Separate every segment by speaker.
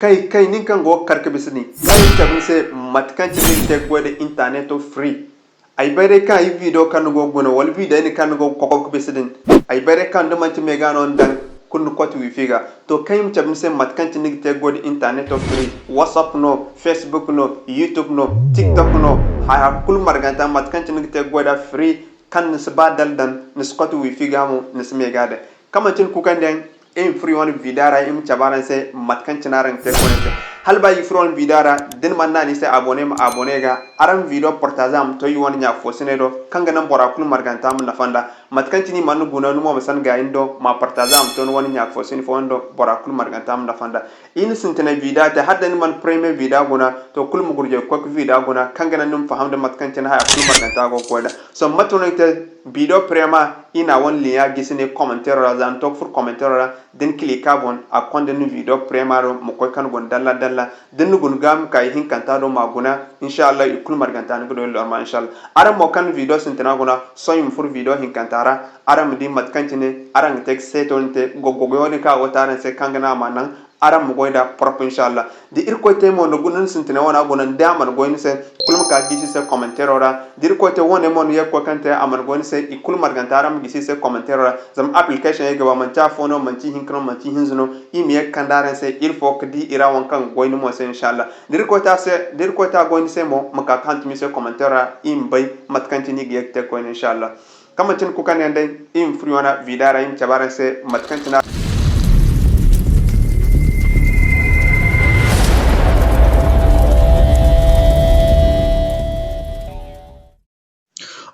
Speaker 1: kai nin kan go karka bisini kai tabin se matkan ci te gwada internet free ay bare kan ay video kan go gona wal video ni kan go kokok bisidin ay bare kan do man ci mega non dan kun ko tu figa to kayim tabin se matkan ci te gwada internet free whatsapp no, facebook no, youtube no, tiktok no ha kul marganta matkan ci te gwada free kan se badal dan ni ko tu figa mo ni se mega de kama tin ku kan den in free one vidara im chabaran se matkan chinaran te konete halba yi free one vidara den manna ni se abone ga aram video portazam to yi woni nya fosine do kanga nan bora kun marganta mun nafanda matkan chini manu guna no mo san ga indo ma portazam to woni nya fosine fondo bora kun marganta mun nafanda in sintena vidata hadda ni man premier vida guna to kul mu gurje ko vida guna kanga nan num fahamde matkan china ha kun marganta go koda so matonite video prema ina won liya gisine commentaire ra zan tok fur commentaire ra den klika bon a konde ni video prema ro mo koy kan gon dalla den gun gam kay hin kanta do maguna inshallah ikul marganta ni do lorma inshallah aram mo kan video sintena guna so yum fur video hin kantara aram di matkantine arang tek setonte gogogo ni ka wotaren se kangana manan aram mo goida propre inshallah di irko te mo no gunun sintena wona gonan daman goyin se kulum ka gisi se commentaire ora dir ko te wona mon yakko kante aman goyin se ikul marganta aram gisi se commentaire ora zam application e gaba man ta fono man ci hinkro man ci hinzuno imi yak kandaren se il faut que di ira won kan goyin mo se inshallah dir ko ta goyin se mo maka kanti mi se commentaire ora im bay matkanti ni gek te ko inshallah kama tin ku kan yande im free wana vidara im chabaran se matkanti na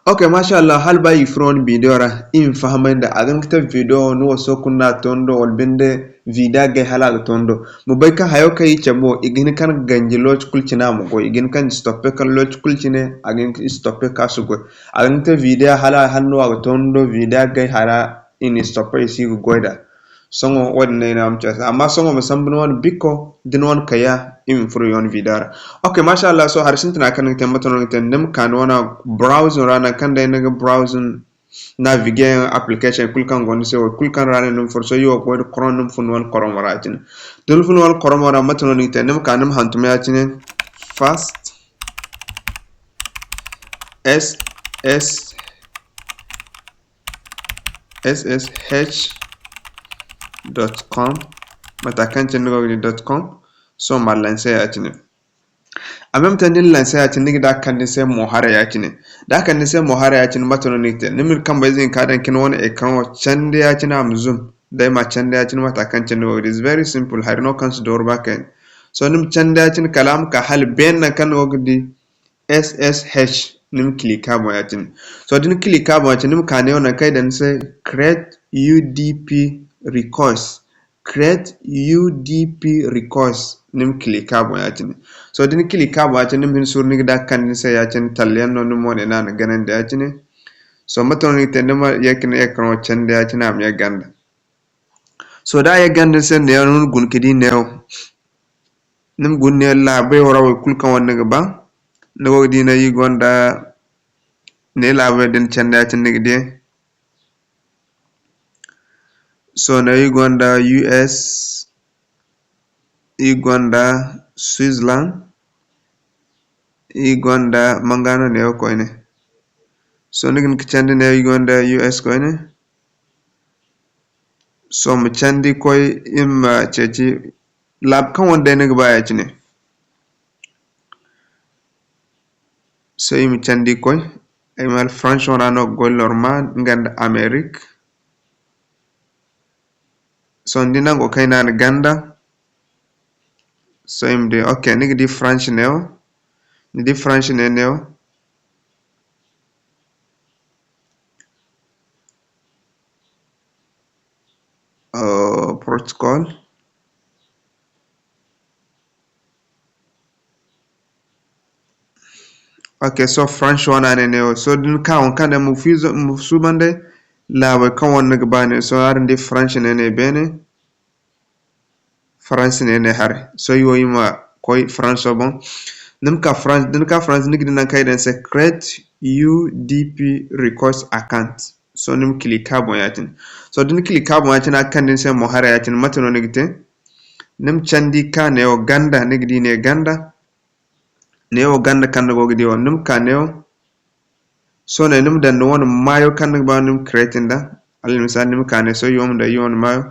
Speaker 1: Okay, mashallah hal bayi from video ra in fahamanda agan kita video no so kunna tondo wal bende vida ge halal tondo mu bai ka hayo kai chamo igin kan ganji loch kulchina mu go igin kan stoppe kan loch kulchine agin stoppe ka sugo agan ta video halal hanno ag tondo vida ge hara in stoppe isi go goida songo wadne na amcha amma songo musambun wan biko din wan kaya in furu yon vidara okay mashallah so har sintina kan tembaton tem kan wana browser rana kan da naga browser navigate application kulkan gon se kulkan rana num for so yo ko koron num fun wan koron waratin dul fun wan koron wara maton ni tem kanum hantum yatine fast ssh.com matakan cennugo.com so ma lanse yatine en même temps din lanse yatine da kan se mohara yatine da kan se mohara yatine matono nite nimir kan bazin kadan kin wona ekran cende yatine am zoom dai ma cende yatine matakan cennugo it is very simple har no kan door back so nim cende yatine kalam ka hal ben kan wogdi ssh nim klika mo yatine so din klika mo yatine nim kan yona kai dan se create UDP request nim klika bo yatine so din klika bo yatine min surni da kan se yatine talyan no mo ne nan ganan da yatine so maton ni tende ma yakine ekran chende yatine am ya ganda so da ya ganda se ne non gun kidi neew nim gun ne la be wora kulkan wonne ba ne wo dina yi gonda ne la be den chende yatine gide so na Uganda, US, Uganda, Switzerland, Uganda, mangano ne ko ine. So nigin kichandi ne Uganda, US ko ine. So mu chandi koy im chechi lab kan wonde ne ba ya chine. So im chandi koy emal French wana no gol normal ngand Amerique. So ndina go kaina na ganda so imde okay nigi di French neo ni di French neo protocol okay so French one ane neo so din ka on kan mu fizo mu subande la ba kan won nigi bane so ar ndi French ne bene France ne hare so yoyima koy France bon nim ka France nigi nan kay den secret UDP request account so nim klika bon yatin so din klika bon yatin akan din se mo hare yatin matano nigite nim chandi ka neo ganda nigdi ne ganda neo ganda kan go gidi on nim ka neo so ne nim dan won mayo kan ba nim creating da al misal nim ka ne so yom da yon mayo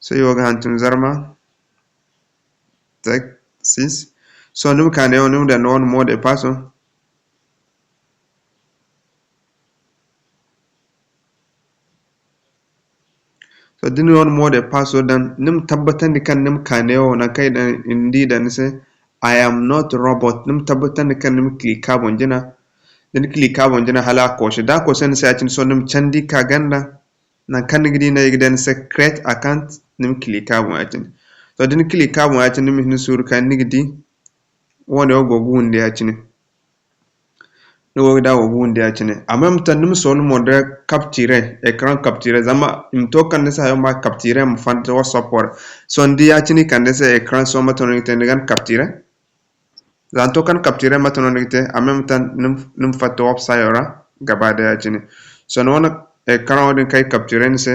Speaker 1: so yoga hantum zarma tek 6 so nim ka neo nim dan won mode paso so din won mode paso dan nim tabbatan kan nim ka neo na kai dan indi dan se I am not robot nim tabbatan kan nim click carbon jina den click carbon jina hala ko shi da ko sen sai cin so nim chandi ka ganda nan kan gidi na yigden se create account nim click carbon atin so den click carbon atin nim hin sur kan nigdi wona go gunde atin no da go gunde atin en même temps nim so mode capturer écran capturer zama im to kan sa ma capturer m fan to support so ndi atin kan se écran so ma ton ten gan capturer zanto kan capturer ma ton ngite en même temps nim fato website ora gaba da atin so no wona écran odin kay capturer se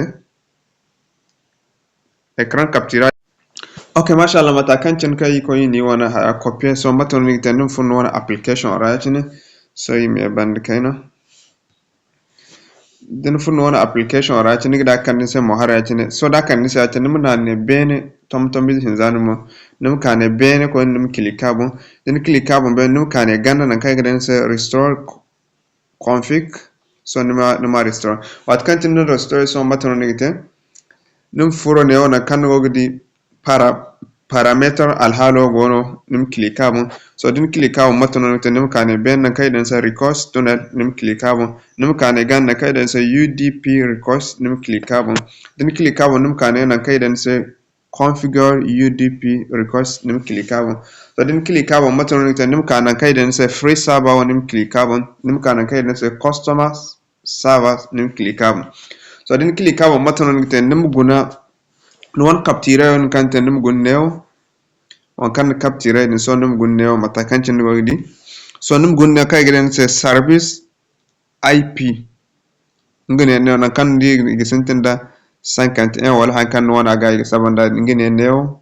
Speaker 1: écran capturer ok mashallah matakan cin kai ko ni wana ha copy so maton ni tan fun wana application right ne so me band kaina den fun wana application right ne da kan se mo hara ne so da kan se ta mun ne bene tom tom bi hin zanu mo num ka ne bene ko num clickable den clickable be num ka ne ganna nan kai gadan se restore config so numa restore wat kan tin restore so maton ni te num furo ne wana kan go gidi parameter alhalo gono nim clickable so din clickable matono to nim kane ben na kai dan sa request to nim clickable nim kane gan na kai dan sa udp request nim clickable din clickable nim kane na kai dan sa configure udp request nim clickable so din clickable matono to nim kane kai dan sa free server nim clickable nim kane kai dan sa customer server nim clickable so din clickable matono to nim guna non capture on kan tanum gunneo on kan capture ni sonum gunneo mata kan cin go di sonum gunne kay gidan se service ip ngene ne on kan di gisintinda 51 wala han kan wona ga sabanda ngene neo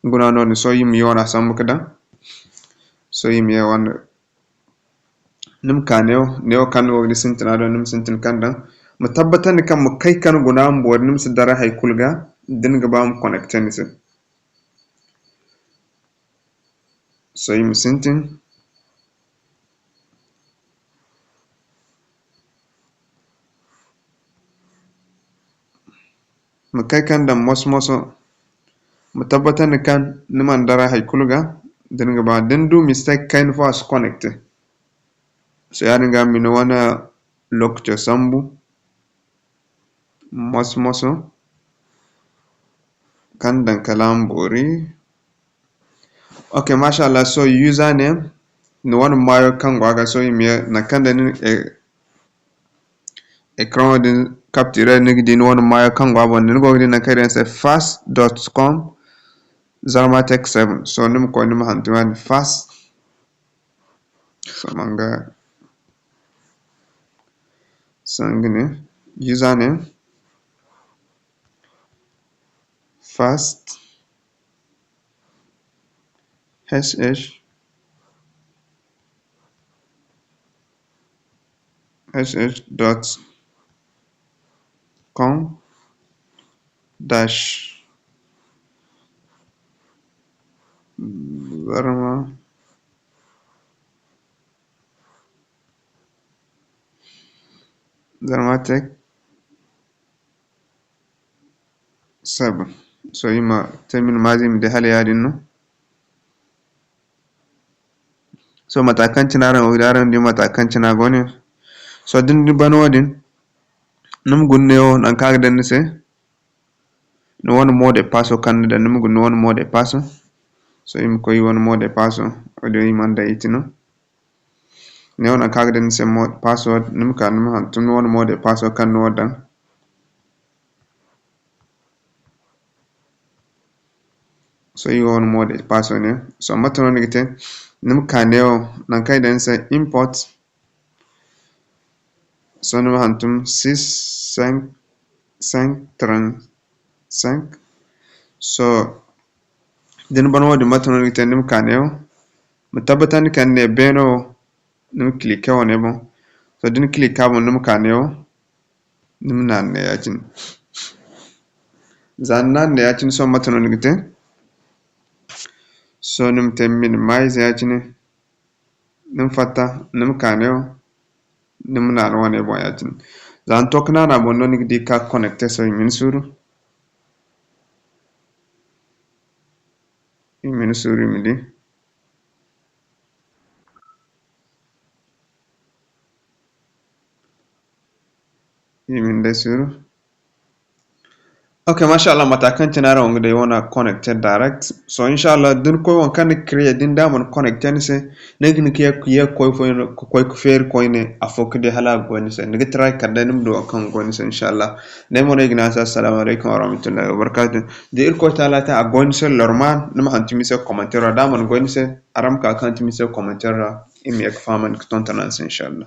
Speaker 1: nguna non so yim yona sam kada so yim ye on nim kaneo neo kan go gisintina do nim sintin kanda mu tabbatar kan mu kai kan guna mu wadin su dara hay kulga din ga ba mu connect ni se so yim sintin mu kai kan da mosmoso mu tabbatar kan niman dara hay kulga din ga ba din du mistake kain fa su connect so ya dinga mi no wana lokto sambu mosmoso kan dan kalam bori okay mashallah so username no one mayo kan gwaga so yimi na kan da ni ekran din capture ni di no one mayo kan gwaga ni go din na karen se fast.com zarmatek 7 so nim ko nim hantuan fast so manga sangine username fast sh.com dash zarmatek 7 so yima temin mazim de hal yadin no so matakan cinaran udaran di matakan cina gone so din di bano din num gunneo nan kaga dan se no won mode passo kan da num gunno won mode passo so yim ko won mode passo o de yimanda itino ne won kaga dan se mode password num kan num han tun won mode passo kan no dan so yi won mode passo ne so matono ngite num kaneo nan kai dan se import so nim hantum 6 5 5 35 so din ban wodi matano ni tenim kaneo mutabatan kan ne beno nim cliquer on bon so din cliquer bon nim kaneo nim nan ne yacin zan nan ne yacin so matano ni te so nim te minimize yacin nim fata nim kaneo nim nan wane bon yacin zan tokna na bon no ni di ka connecter so min suru midi min da suru okay mashallah matakan tinara on de wona connected direct so inshallah din ko won kan create din da mon connected se negni ke ko ko fer ko ne afok de hala go ni se ngi try kadda nim do kan go ni se inshallah ne mo regna assalamu alaikum wa rahmatullahi wa barakatuh de il ko taala ta go ni se lorman nim antimi se commentaire da mon go ni se aram ka kan timi se commentaire imi ek faman ton tanan inshallah